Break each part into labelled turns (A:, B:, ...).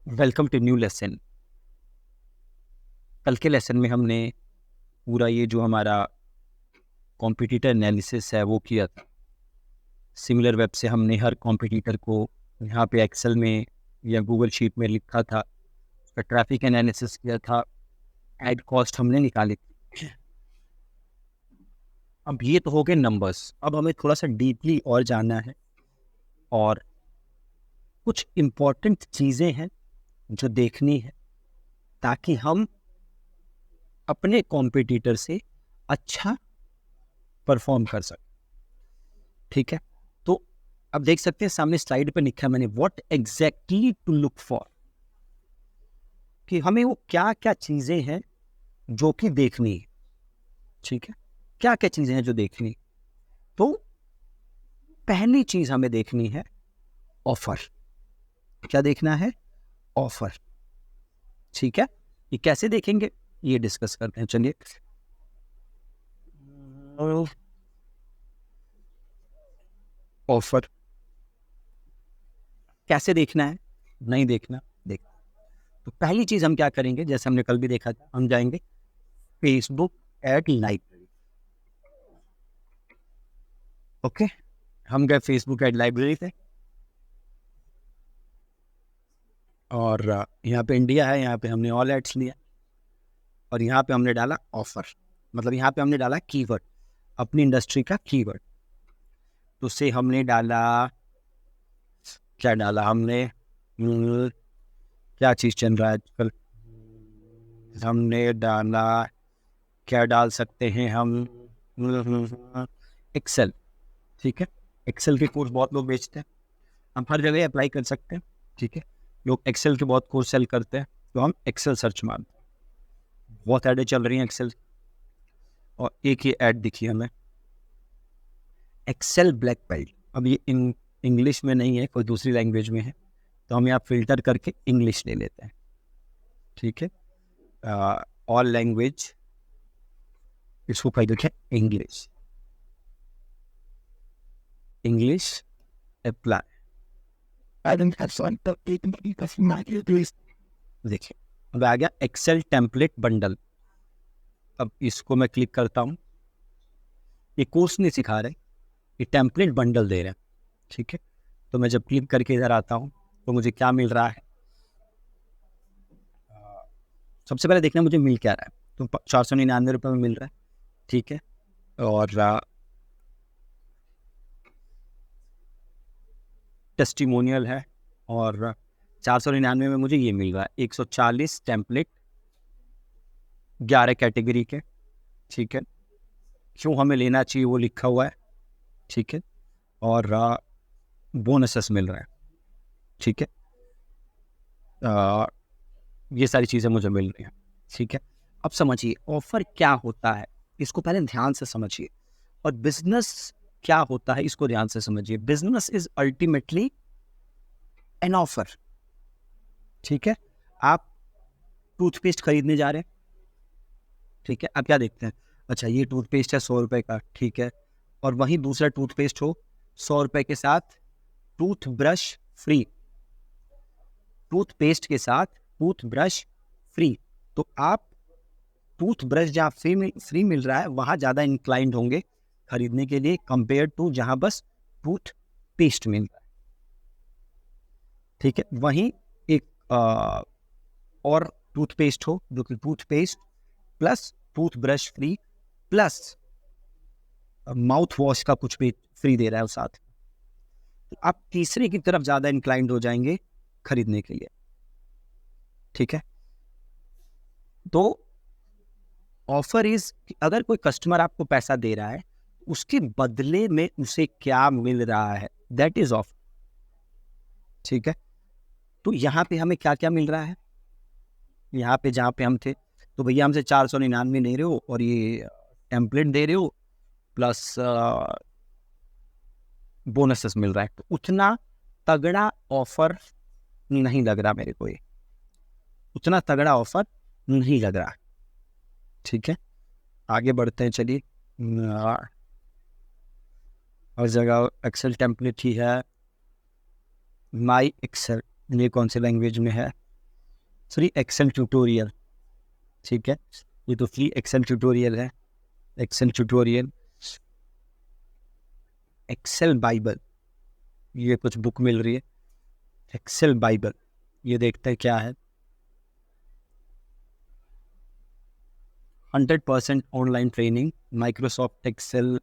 A: Welcome to new lesson. कल के lesson में हमने पूरा ये जो हमारा कॉम्पिटिटर एनालिसिस है वो किया था। सिमिलर वेब से हमने हर कॉम्पिटिटर को यहाँ पे एक्सेल में या गूगल शीट में लिखा था, उसका ट्रैफिक एनालिसिस किया था, एड कॉस्ट हमने निकाली थी। अब ये तो हो गए नंबर्स। अब हमें थोड़ा सा डीपली और जानना है और कुछ इम्पोर्टेंट चीज़ें हैं जो देखनी है ताकि हम अपने कॉम्पिटिटर से अच्छा परफॉर्म कर सकें। ठीक है, तो अब देख सकते हैं सामने स्लाइड पे लिखा है मैंने, what exactly to look for, कि हमें वो क्या क्या चीजें हैं जो कि देखनी है। ठीक है, क्या क्या चीजें हैं जो देखनी। तो पहली चीज हमें देखनी है ऑफर। क्या देखना है? ऑफर। ठीक है, ये कैसे देखेंगे ये डिस्कस करते हैं। चलिए, ऑफर कैसे देखना है, नहीं देखना, देख। तो पहली चीज हम क्या करेंगे, जैसे हमने कल भी देखा था, हम जाएंगे फेसबुक एड लाइब्रेरी। ओके, हम गए फेसबुक एड लाइब्रेरी पे और यहाँ पे इंडिया है, यहाँ पे हमने ऑल एड्स लिया और यहाँ पे हमने डाला ऑफर। मतलब यहाँ पे हमने डाला कीवर्ड, अपनी इंडस्ट्री का कीवर्ड। तो उससे हमने डाला, क्या डाला हमने, क्या चीज़ चल रहा है आजकल, हमने डाला, क्या डाल सकते हैं हम, एक्सेल। ठीक है, एक्सेल के कोर्स बहुत लोग बेचते हैं, हम हर जगह अप्लाई कर सकते हैं। ठीक है, लोग एक्सेल के बहुत कोर्स सेल करते हैं, तो हम एक्सेल सर्च मारते हैं। बहुत ऐडें चल रही हैं एक्सेल, और एक ही ऐड दिखी हमें, एक्सेल ब्लैक बेल्ट। अब ये इंग्लिश में नहीं है, कोई दूसरी लैंग्वेज में है, तो हम यहाँ फिल्टर करके इंग्लिश ले लेते हैं। ठीक है, ऑल लैंग्वेज, इसको कह देते हैं इंग्लिश, इंग्लिश अप्लाई। देखिए, अब आ गया एक्सेल टेम्पलेट बंडल। अब इसको मैं क्लिक करता हूँ, ये कोर्स नहीं सिखा रहे, ये टेम्पलेट बंडल दे रहे हैं। ठीक है, तो मैं जब क्लिक करके इधर आता हूँ तो मुझे क्या मिल रहा है, सबसे पहले देखना मुझे मिल क्या रहा है। तो 499 में मिल रहा है। ठीक है, और टेस्टिमोनियल है, और 499 में मुझे ये मिल रहा है 140 टेम्पलेट, 11 कैटेगरी के। ठीक है, क्यों हमें लेना चाहिए वो लिखा हुआ है। ठीक है, और बोनसेस मिल रहा है। ठीक है, ये सारी चीज़ें मुझे मिल रही हैं। ठीक है, अब समझिए ऑफर क्या होता है, इसको पहले ध्यान से समझिए, और बिजनेस क्या होता है इसको ध्यान से समझिए। Business is ultimately an offer. ठीक है, आप टूथपेस्ट खरीदने जा रहे हैं। ठीक है, आप क्या देखते हैं, अच्छा ये टूथपेस्ट है 100 रुपए का। ठीक है, और वहीं दूसरा टूथपेस्ट हो 100 रुपए के साथ टूथ ब्रश फ्री, टूथपेस्ट के साथ टूथ ब्रश फ्री। तो आप टूथ ब्रश जहाँ फ्री मिल रहा है वहाँ ज़्यादा इंक्लाइंड होंगे खरीदने के लिए, कंपेयर टू जहाँ बस टूथ पेस्ट मिल रहा है। ठीक है, वहीं एक और टूथपेस्ट हो जो कि toothpaste plus tooth brush free plus mouth wash का कुछ भी फ्री दे रहा है उस साथ, तो आप तीसरे की तरफ ज़्यादा इंक्लाइंड हो जाएंगे खरीदने के लिए। ठीक है, तो ऑफर इज, अगर कोई कस्टमर आपको पैसा दे रहा है उसके बदले में उसे क्या मिल रहा है, दैट इज ऑफर। ठीक है, तो यहाँ पे हमें क्या क्या मिल रहा है, यहाँ पे जहाँ पे हम थे, तो भैया हमसे 499 ले रहे हो और ये टेम्पलेट दे रहे हो प्लस बोनसेस मिल रहा है, तो उतना तगड़ा ऑफर नहीं लग रहा मेरे को, ये उतना तगड़ा ऑफर नहीं लग रहा। ठीक है, आगे बढ़ते हैं। चलिए, हर जगह एक्सेल टेम्पलेट ही है, माई एक्सेल, ये कौन सी लैंग्वेज में है, फ्री एक्सेल ट्यूटोरियल, ठीक है, ये तो फ्री एक्सेल ट्यूटोरियल है। एक्सेल ट्यूटोरियल, एक्सेल बाइबल, ये कुछ बुक मिल रही है, एक्सेल बाइबल, ये देखते हैं क्या है। 100% online training, Microsoft Excel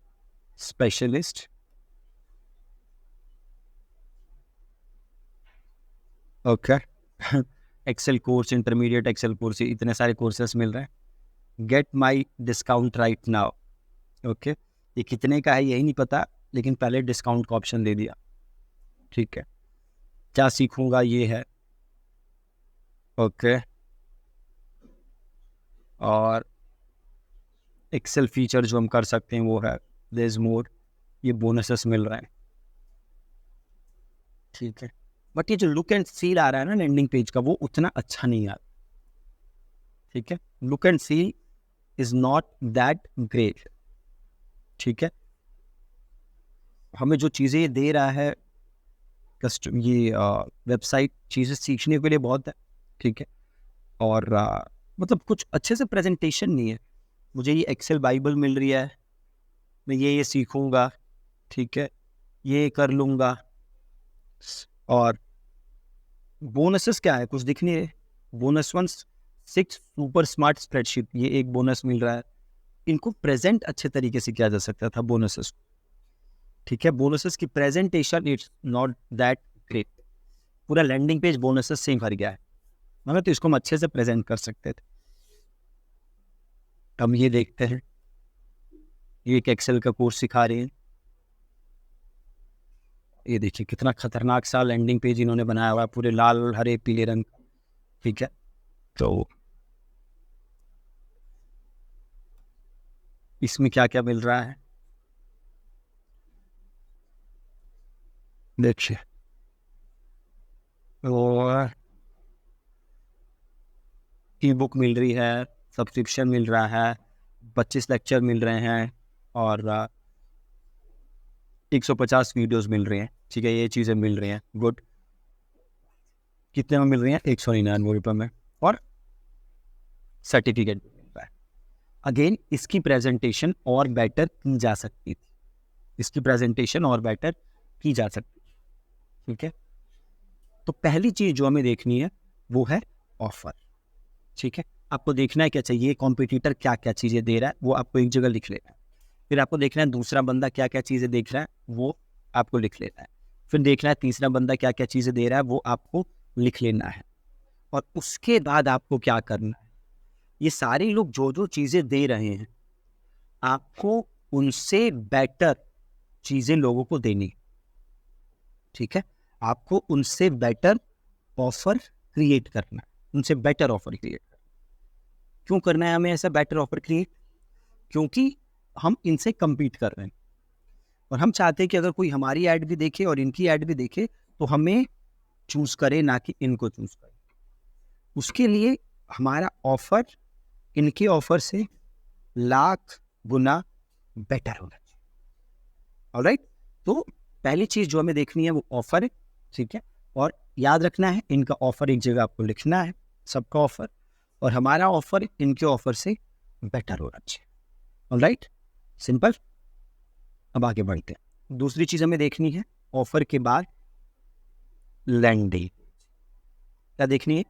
A: specialist, okay. Excel course, intermediate Excel course, इतने सारे कोर्सेस मिल रहे हैं। Get my discount right now, okay. ये कितने का है यही नहीं पता, लेकिन पहले डिस्काउंट का ऑप्शन दे दिया, ठीक है। क्या सीखूंगा ये है, ओके। और एक्सेल फीचर जो हम कर सकते हैं वो है देयर इज मोर, ये बोनसेस मिल रहे हैं, ठीक है। बट ये जो लुक एंड फील आ रहा है ना लैंडिंग पेज का, वो उतना अच्छा नहीं आ रहा, ठीक है। Look and feel is not that great, ठीक है। हमें जो चीज़ें ये दे रहा है कस्टम, ये वेबसाइट चीज़ें सीखने के लिए बहुत है, ठीक है। और मतलब कुछ अच्छे से प्रेजेंटेशन नहीं है। मुझे ये एक्सेल बाइबल मिल रही है, मैं ये सीखूंगा, ठीक है, ये कर लूँगा। और बोनसेस क्या है, कुछ दिख नहीं है। बोनस 6 सुपर स्मार्ट स्प्रेडशीट, ये एक बोनस मिल रहा है। इनको प्रेजेंट अच्छे तरीके से किया जा सकता था बोनसेस, ठीक है। बोनसेस की presentation it's not that great, पूरा लैंडिंग पेज बोनसेस से ही भर गया है, मतलब तो इसको हम अच्छे से प्रेजेंट कर सकते थे। हम ये देखते हैं, ये एक एक्सेल का कोर्स सिखा रहे हैं, ये देखिए कितना खतरनाक सा लैंडिंग पेज इन्होंने बनाया हुआ है, पूरे लाल हरे पीले रंग, ठीक है। तो इसमें क्या क्या मिल रहा है देखिए, और ई बुक मिल रही है, सब्सक्रिप्शन मिल रहा है, 25 लेक्चर मिल रहे हैं, और 150 वीडियोस मिल रहे हैं, ठीक है। ये चीज़ें मिल रही हैं, गुड। कितने में मिल रही हैं, 199 रुपये में, और सर्टिफिकेट मिल रहा है। अगेन इसकी प्रेजेंटेशन और बेटर की जा सकती थी, इसकी प्रेजेंटेशन और बेटर की जा सकती, ठीक है। तो पहली चीज़ जो हमें देखनी है वो है ऑफर, ठीक है। आपको देखना है क्या चाहिए, कॉम्पिटिटर क्या क्या चीज़ें दे रहा है वो आपको एक जगह लिख लेना है। फिर आपको देखना है दूसरा बंदा क्या क्या चीज़ें देख रहा है वो आपको लिख लेना है। फिर देखना है तीसरा बंदा क्या क्या चीज़ें दे रहा है वो आपको लिख लेना है। और उसके बाद आपको क्या करना है, ये सारे लोग जो जो चीज़ें दे रहे हैं आपको उनसे बेटर चीज़ें लोगों को देनी, ठीक है। आपको उनसे बेटर ऑफर क्रिएट करना है, उनसे बेटर ऑफर क्रिएट करना। क्यों करना है हमें ऐसा बेटर ऑफर क्रिएट, क्योंकि हम इनसे compete कर रहे हैं, और हम चाहते हैं कि अगर कोई हमारी ऐड भी देखे और इनकी ऐड भी देखे तो हमें चूज करे, ना कि इनको चूज करे। उसके लिए हमारा ऑफर इनके ऑफर से लाख गुना बेटर होना चाहिए, ऑलराइट। तो पहली चीज जो हमें देखनी है वो ऑफर है, ठीक है। और याद रखना है इनका ऑफर एक जगह आपको लिखना है, सबका ऑफर, और हमारा ऑफर इनके ऑफर से बेटर होना चाहिए, ऑलराइट, सिंपल। अब आगे बढ़ते हैं, दूसरी चीज हमें देखनी है ऑफर के बाद लैंडिंग, क्या देखनी है,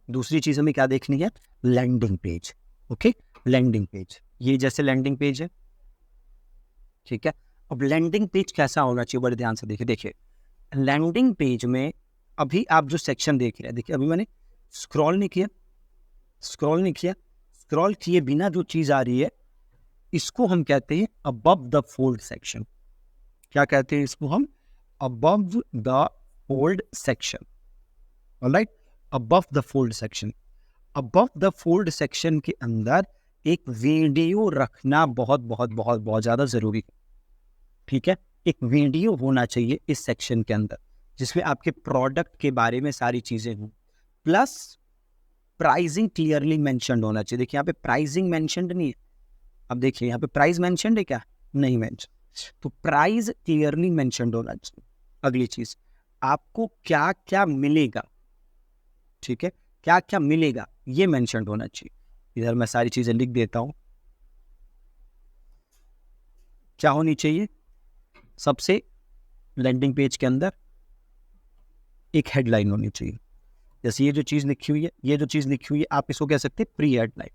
A: दूसरी चीज हमें क्या देखनी है, landing page, okay. Landing page, ये जैसे लैंडिंग पेज है, ठीक है। अब लैंडिंग पेज कैसा होना चाहिए, बड़े ध्यान से देखिए। देखिए लैंडिंग पेज में अभी आप जो सेक्शन देख रहे हैं, देखिए अभी मैंने स्क्रॉल नहीं किया, स्क्रॉल नहीं किया, स्क्रॉल किए बिना जो चीज आ रही है इसको हम कहते हैं अबव द फोल्ड सेक्शन। क्या कहते हैं इसको हम, above the fold section, alright. Above the fold section, above the fold section के अंदर एक वीडियो रखना बहुत बहुत बहुत बहुत ज्यादा जरूरी है, ठीक है। एक वीडियो होना चाहिए इस सेक्शन के अंदर जिसमें आपके प्रोडक्ट के बारे में सारी चीजें हों, प्लस प्राइसिंग क्लियरली मेंशन्ड होना चाहिए। देखिए यहाँ पे प्राइसिंग मेंशन्ड नहीं है, अब देखिए यहाँ पे प्राइस मेंशन्ड है क्या, नहीं मेंशन, तो प्राइस क्लियरली मेंशन्ड होना चाहिए। अगली चीज, आपको क्या क्या मिलेगा, ठीक है, क्या क्या मिलेगा ये मेंशन होना चाहिए। इधर मैं सारी चीजें लिख देता हूं। क्या होनी चाहिए? सबसे लैंडिंग पेज के अंदर एक हेडलाइन होनी चाहिए। जैसे ये जो चीज लिखी हुई है, ये जो चीज लिखी हुई है, आप इसको कह सकते हैं प्री हेडलाइन।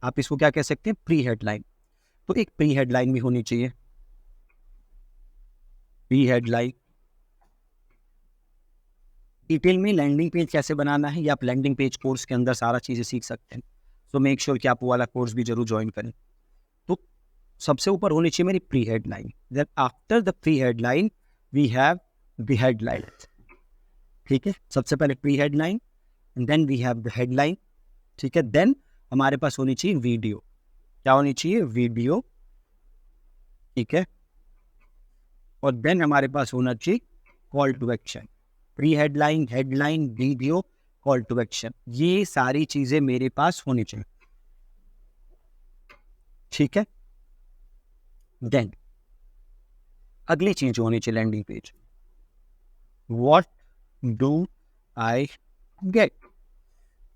A: आप इसको क्या कह सकते हैं? Pre headline. तो एक प्री हेडलाइन भी होनी चाहिए। Pre headline. डिटेल में लैंडिंग पेज कैसे बनाना है, या आप लैंडिंग पेज कोर्स के अंदर सारा चीजें सीख सकते हैं। सो मेक श्योर कि आप वो वाला कोर्स भी जरूर ज्वाइन करें। तो सबसे ऊपर होनी चाहिए मेरी pre headline. Then after the pre headline we have the headline. ठीक है, सबसे पहले pre headline, then we have the headline. ठीक है, देन हमारे पास होनी चाहिए वीडियो। क्या होनी चाहिए? वीडियो। ठीक है, और देन हमारे पास होना चाहिए call to action. Pre headline, headline, video, call to action, ये सारी चीजें मेरे पास होनी चाहिए। ठीक है, देन अगली चीज होनी चाहिए landing page. What do I get?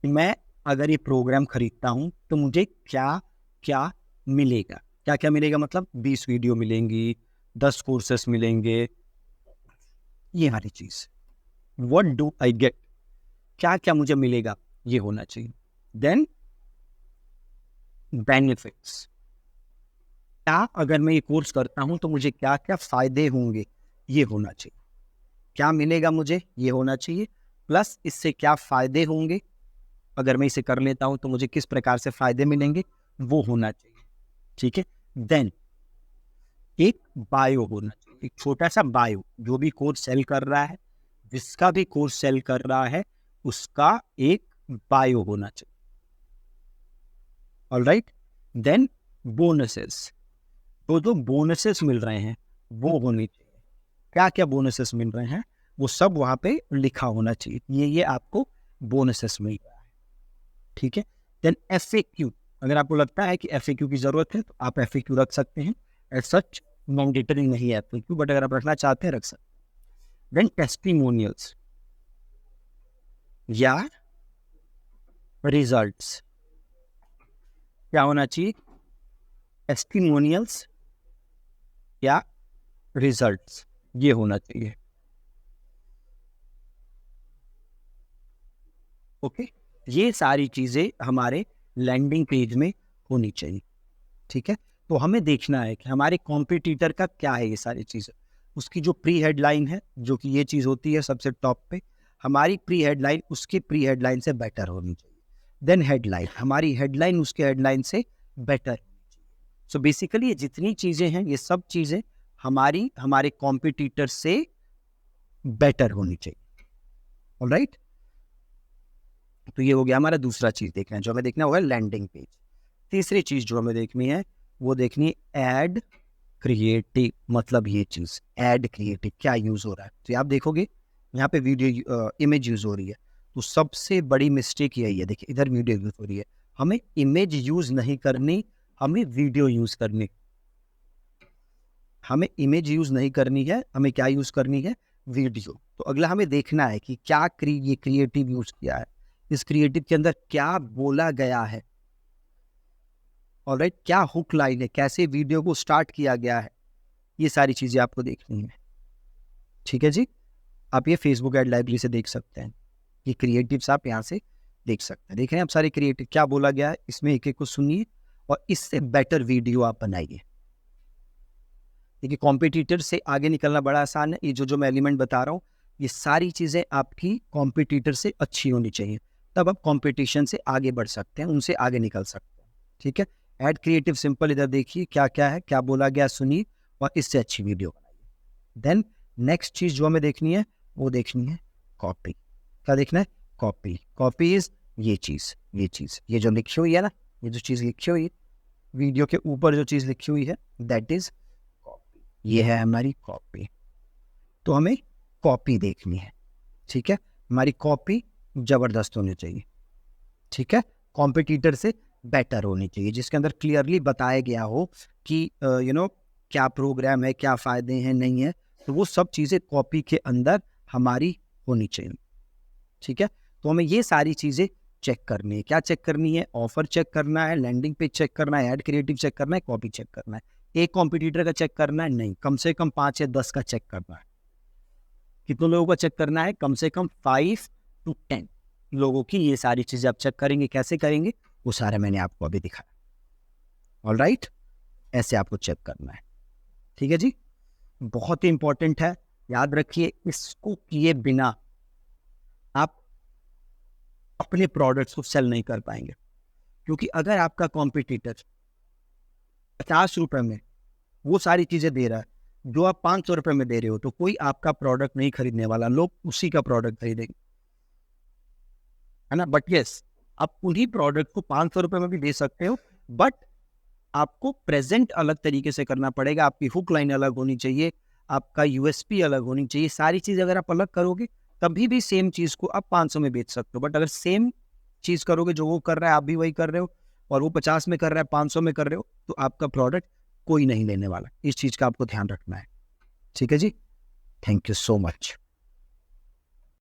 A: मैं अगर ये प्रोग्राम खरीदता हूं तो मुझे क्या क्या मिलेगा? क्या क्या मिलेगा मतलब 20 वीडियो मिलेंगी, 10 कोर्सेस मिलेंगे, ये वाली चीज। What do I get? क्या क्या मुझे मिलेगा, ये होना चाहिए। Then benefits. क्या अगर मैं ये कोर्स करता हूं तो मुझे क्या क्या फायदे होंगे, ये होना चाहिए। क्या मिलेगा मुझे, ये होना चाहिए। प्लस इससे क्या फायदे होंगे, अगर मैं इसे कर लेता हूं तो मुझे किस प्रकार से फायदे मिलेंगे, वो होना चाहिए। ठीक है, देन एक बायो होना चाहिए, एक छोटा सा बायो। जो भी कोर्स सेल कर रहा है, जिसका भी कोर्स सेल कर रहा है, उसका एक बायो होना चाहिए। Alright, then bonuses. तो जो बोनसेस मिल रहे हैं वो होने चाहिए। क्या क्या बोनसेस मिल रहे हैं वो सब वहां पे लिखा होना चाहिए। ये आपको बोनसेस मिल रहा है। ठीक है, देन FAQ। अगर आपको लगता है कि FAQ की जरूरत है तो आप FAQ रख सकते हैं। एज सच मैंडेटरी नहीं है FAQ, बट अगर आप रखना चाहते हैं रख सकते हैं। देन टेस्टिमोनियल्स या रिजल्ट्स। क्या होना चाहिए? टेस्टिमोनियल्स या रिजल्ट्स, ये होना चाहिए। ओके, ये सारी चीजें हमारे लैंडिंग पेज में होनी चाहिए। ठीक है, तो हमें देखना है कि हमारे कॉम्पिटिटर का क्या है ये सारी चीजें। उसकी जो प्री हेडलाइन है, जो कि ये चीज होती है सबसे टॉप पे, हमारी प्री हेडलाइन उसकी प्री हेडलाइन से बेटर होनी चाहिए। देन हेडलाइन, हमारी हेडलाइन उसके हेडलाइन से बेटर होनी चाहिए। सो बेसिकली ये जितनी चीजें हैं, ये सब चीजें हमारी हमारे कॉम्पिटिटर से बेटर होनी चाहिए। ऑलराइट, तो ये हो गया हमारा दूसरा चीज देखना है। जो हमें देखना होगा लैंडिंग पेज। तीसरी चीज जो हमें देखनी है वो देखनी है एड क्रिएटिव। मतलब ये चीज एड क्रिएटिव क्या यूज हो रहा है। तो आप देखोगे यहाँ पे वीडियो इमेज यूज हो रही है, तो सबसे बड़ी मिस्टेक यही है। देखिए इधर वीडियो यूज हो रही है, हमें इमेज यूज नहीं करनी, हमें वीडियो यूज करनी। हमें इमेज यूज नहीं करनी है, हमें क्या यूज करनी है? वीडियो। तो अगला हमें देखना है कि क्या ये क्रिएटिव यूज किया है, इस क्रिएटिव के अंदर क्या बोला गया है। ऑलराइट, क्या हुक लाइन है, कैसे वीडियो को स्टार्ट किया गया है, ये सारी चीजें आपको देखनी है। ठीक है जी, आप ये फेसबुक एड लाइब्रेरी से देख सकते हैं। ये क्रिएटिव्स आप यहाँ से देख सकते हैं। देख रहे हैं आप सारे क्रिएटिव क्या बोला गया है, इसमें एक एक को सुनिए और इससे बेटर वीडियो आप बनाइए। देखिए कॉम्पिटिटर से आगे निकलना बड़ा आसान है। ये जो मैं एलिमेंट बता रहा हूँ, ये सारी चीजें आपकी कॉम्पिटिटर से अच्छी होनी चाहिए, तब आप कॉम्पिटिशन से आगे बढ़ सकते हैं, उनसे आगे निकल सकते हैं। ठीक है, एड क्रिएटिव सिंपल, इधर देखिए क्या क्या है, क्या बोला गया सुनिए और इससे अच्छी वीडियो बनाइए। देन नेक्स्ट चीज जो हमें देखनी है वो देखनी है कॉपी। क्या देखना है? कॉपी। कॉपी इज ये चीज, ये जो लिखी हुई है ना, ये जो चीज लिखी हुई है वीडियो के ऊपर, जो चीज लिखी हुई है दैट इज कॉपी। ये है हमारी कॉपी। तो हमें कॉपी देखनी है। ठीक है, हमारी कॉपी जबरदस्त होनी चाहिए। ठीक है, कॉम्पिटिटर से बेटर होनी चाहिए, जिसके अंदर क्लियरली बताया गया हो कि क्या प्रोग्राम है, क्या फायदे हैं, नहीं है। तो वो सब चीज़ें कॉपी के अंदर हमारी होनी चाहिए। ठीक है, तो तो हमें ये सारी चीज़ें चेक करनी है। क्या चेक करनी है? ऑफर चेक करना है, लैंडिंग पेज चेक करना है, ऐड क्रिएटिव चेक करना है, कॉपी चेक करना है। एक कॉम्पिटिटर का चेक करना है नहीं, कम से कम 5 या 10 का चेक करना है। कितने लोगों का चेक करना है? कम से कम 5 to 10 लोगों की ये सारी चीजें आप चेक करेंगे। कैसे करेंगे वो सारा मैंने आपको अभी दिखाया। ऑलराइट, ऐसे आपको चेक करना है। ठीक है जी, बहुत ही इंपॉर्टेंट है, याद रखिए। इसको किए बिना आप अपने प्रोडक्ट्स को सेल नहीं कर पाएंगे, क्योंकि अगर आपका कॉम्पिटिटर 50 रुपए में वो सारी चीजें दे रहा है जो आप 500 रुपए में दे रहे हो, तो कोई आपका प्रोडक्ट नहीं खरीदने वाला, लोग उसी का प्रोडक्ट खरीदेंगे, है ना। बट यस, आप उन्हीं प्रोडक्ट को 500 रुपए में भी दे सकते हो, बट आपको प्रेजेंट अलग तरीके से करना पड़ेगा। आपकी हुक लाइन अलग होनी चाहिए, आपका यूएसपी अलग होनी चाहिए। सारी चीज अगर आप अलग करोगे तभी भी सेम चीज को आप 500 में बेच सकते हो। बट अगर सेम चीज करोगे, जो वो कर रहा है आप भी वही कर रहे हो, और वो 50 में कर रहा है 500 में कर रहे हो, तो आपका प्रोडक्ट कोई नहीं लेने वाला। इस चीज का आपको ध्यान रखना है। ठीक है जी, थैंक यू सो मच।